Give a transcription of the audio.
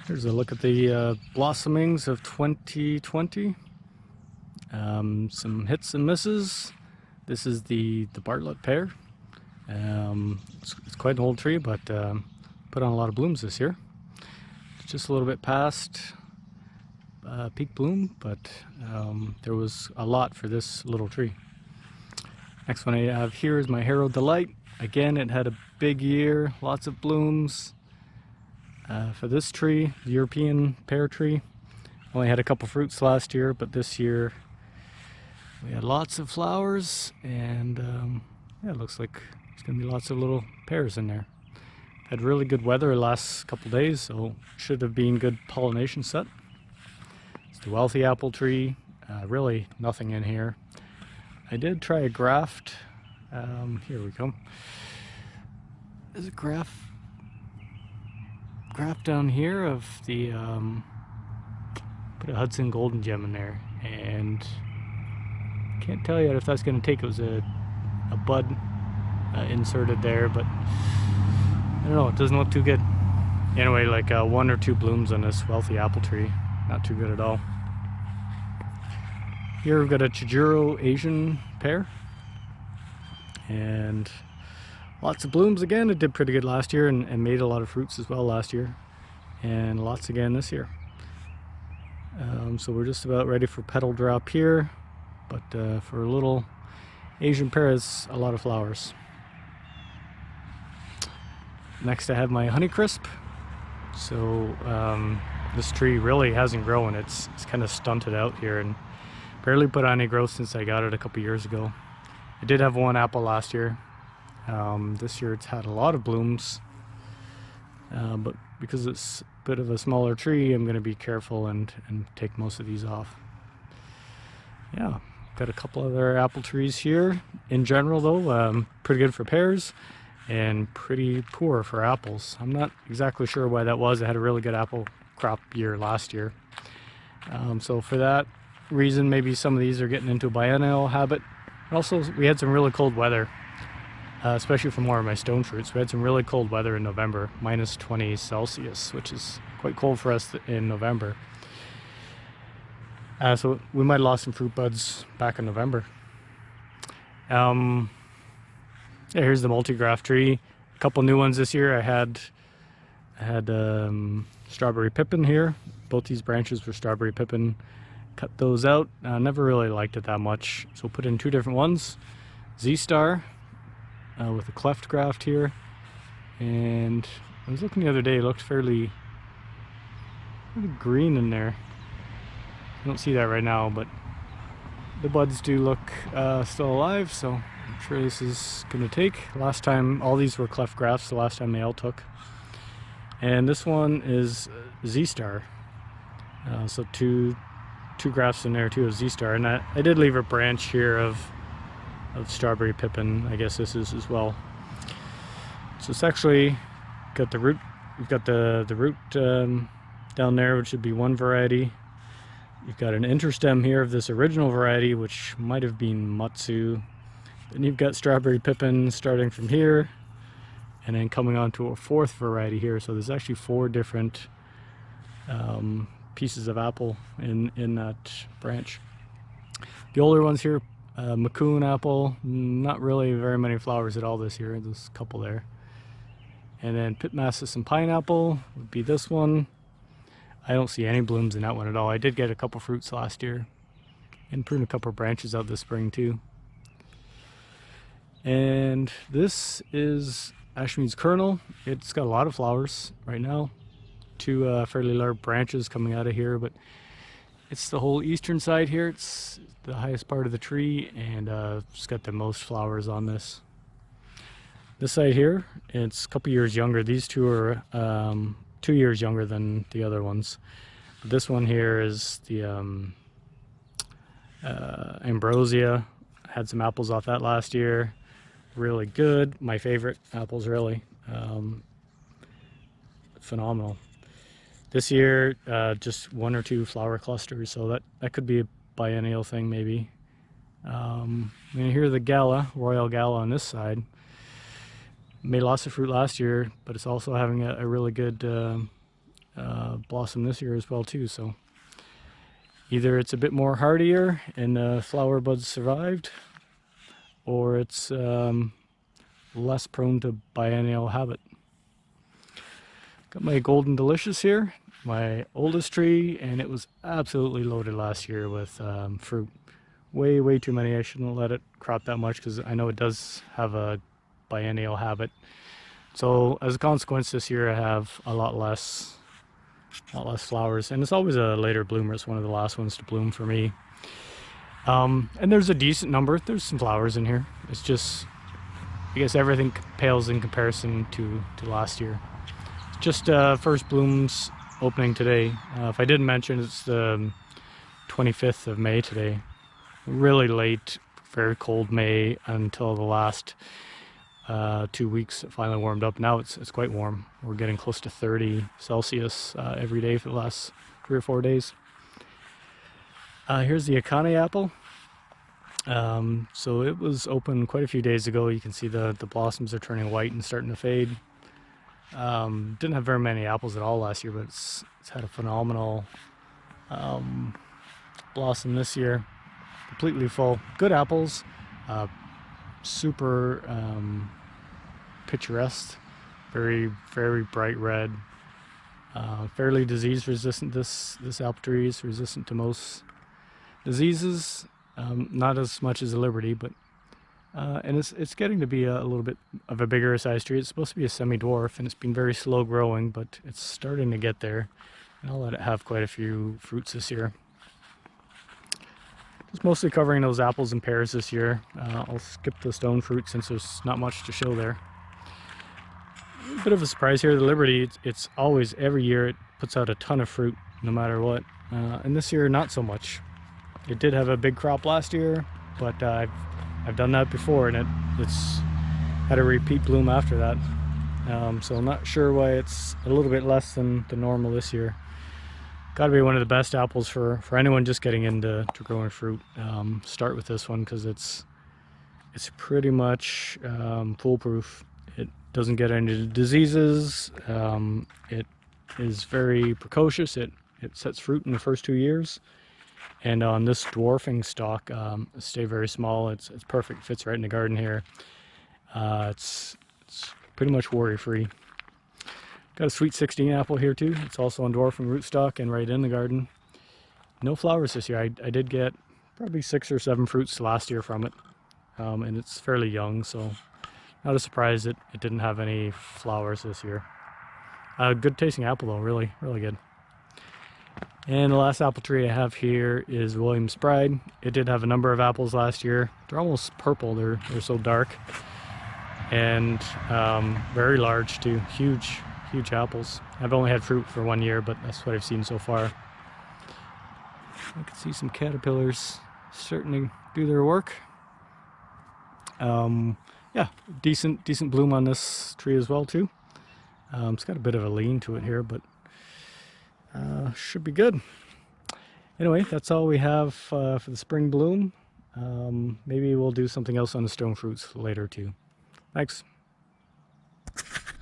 Here's a look at the blossomings of 2020. Some hits and misses. This is the Bartlett Pear. It's quite an old tree, but put on a lot of blooms this year. It's just a little bit past peak bloom, but there was a lot for this little tree. Next one I have here is my Harrow Delight. Again, it had a big year, lots of blooms. For this tree, the European pear tree, only had a couple fruits last year, but this year we had lots of flowers, and yeah, it looks like there's going to be lots of little pears in there. Had really good weather the last couple days, so should have been good pollination set. It's the wealthy apple tree, really nothing in here. I did try a graft. Here we go. There's a graft down here of the put a Hudson golden gem in there, and can't tell yet if that's going to take. It was a bud inserted there, but I don't know, it doesn't look too good. Anyway, like 1 or 2 blooms on this wealthy apple tree, not too good at all. Here we've got a Chojuro Asian pear, and lots of blooms again. It did pretty good last year and made a lot of fruits as well last year, and lots again this year. So we're just about ready for petal drop here, but for a little Asian pear, it's a lot of flowers. Next I have my Honeycrisp. So this tree really hasn't grown. It's kind of stunted out here and barely put on any growth since I got it a couple years ago. I did have 1 apple last year. This year it's had a lot of blooms, but because it's a bit of a smaller tree, I'm going to be careful and take most of these off. Yeah, got a couple other apple trees here. In general though, pretty good for pears and pretty poor for apples. I'm not exactly sure why that was. I had a really good apple crop year last year. So for that reason, maybe some of these are getting into a biennial habit. Also, we had some really cold weather. Especially for more of my stone fruits. We had some really cold weather in November, minus 20 Celsius, which is quite cold for us in November. So we might have lost some fruit buds back in November. Yeah, here's the multi-graft tree. A couple new ones this year. I had strawberry pippin here. Both these branches were strawberry pippin. Cut those out. Never really liked it that much, so put in 2 different ones. Z-Star. With a cleft graft here, and I was looking the other day, it looked fairly green in there. I don't see that right now, but the buds do look still alive, so I'm sure this is going to take. Last time all these were cleft grafts, the last time they all took. And this one is Z-Star, so two grafts in there too of Z-Star, and I did leave a branch here of strawberry pippin. I guess this is as well. So it's actually got the root. We've got the root down there, which should be one variety. You've got an interstem here of this original variety, which might have been Matsu. Then you've got strawberry pippin starting from here, and then coming on to a 4th variety here. So there's actually 4 different pieces of apple in that branch. The older ones here. Macoun apple, not really very many flowers at all this year. There's a couple there. And then Pitmassus and pineapple would be this one. I don't see any blooms in that one at all. I did get a couple fruits last year and pruned a couple branches out this spring too. And this is Ashmead's Kernel. It's got a lot of flowers right now. 2 fairly large branches coming out of here, but it's the whole eastern side here. It's the highest part of the tree, and it's got the most flowers on this. This side here, it's a couple years younger. These 2 are 2 years younger than the other ones. But this one here is the Ambrosia. Had some apples off that last year. Really good. My favorite apples, really. Phenomenal. This year, just 1 or 2 flower clusters, so that could be a biennial thing maybe. And here the Gala, Royal Gala on this side. Made lots of fruit last year, but it's also having a really good blossom this year as well too. So either it's a bit more hardier and the flower buds survived, or it's less prone to biennial habit. Got my Golden Delicious here, my oldest tree, and it was absolutely loaded last year with fruit. Way too many. I shouldn't let it crop that much because I know it does have a biennial habit. So as a consequence, this year I have a lot less flowers, and it's always a later bloomer. It's one of the last ones to bloom for me. And there's a decent number. There's some flowers in here. It's just, I guess everything pales in comparison to last year. It's just first blooms opening today. If I didn't mention, it's the 25th of May today. Really late, very cold May until the last 2 weeks. It finally warmed up. Now it's quite warm. We're getting close to 30 Celsius every day for the last 3 or 4 days. Here's the Akane apple. So it was open quite a few days ago. You can see the blossoms are turning white and starting to fade. Didn't have very many apples at all last year, but it's had a phenomenal blossom this year. Completely full. Good apples. Super picturesque. Very bright red. Fairly disease resistant. This apple tree is resistant to most diseases. Not as much as a Liberty, but and it's getting to be a little bit of a bigger size tree. It's supposed to be a semi-dwarf, and it's been very slow growing, but it's starting to get there. And I'll let it have quite a few fruits this year. Just mostly covering those apples and pears this year. I'll skip the stone fruit since there's not much to show there. A bit of a surprise here, the Liberty, it's always, every year it puts out a ton of fruit no matter what. And this year not so much. It did have a big crop last year, but I've done that before, and it's had a repeat bloom after that. So I'm not sure why it's a little bit less than the normal this year. Got to be one of the best apples for anyone just getting into growing fruit. Start with this one because it's pretty much foolproof. It doesn't get any diseases. It is very precocious. It sets fruit in the first 2 years. And on this dwarfing stalk, stay very small. It's perfect. Fits right in the garden here. It's pretty much worry-free. Got a Sweet 16 apple here too. It's also on dwarfing rootstock and right in the garden. No flowers this year. I did get probably 6 or 7 fruits last year from it, and it's fairly young, so not a surprise it didn't have any flowers this year. Good tasting apple though, really good. And the last apple tree I have here is Williams Bride. It did have a number of apples last year. They're almost purple. They're so dark, and very large too. Huge apples. I've only had fruit for 1 year, but that's what I've seen so far. I can see some caterpillars starting to do their work. Yeah, decent bloom on this tree as well too. It's got a bit of a lean to it here, but should be good. Anyway, that's all we have for the spring bloom. Maybe we'll do something else on the stone fruits later too. Thanks.